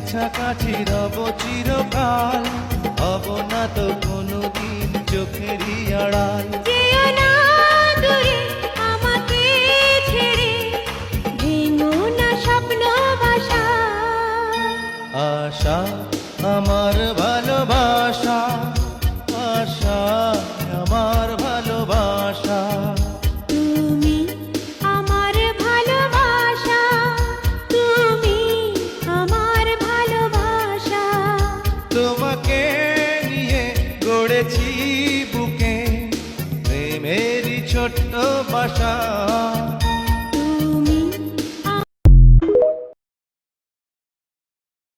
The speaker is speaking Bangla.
কাছাকাছি রব চিরকাল, হব না তো কোনোদিন চোখেরই আড়াল। যেও না দূরে আমাকে ছেড়ে, ভেঙো না স্বপ্ন বাসা। আশা আমার ভালোবাসা, আশা আমার ভালোবাসা। তুমি আমার ভালোবাসা, তুমি আমার ভালোবাসা। তোমাকে নিয়ে গড়েছি বুকে প্রেমেরই ছোট্ট বাসা।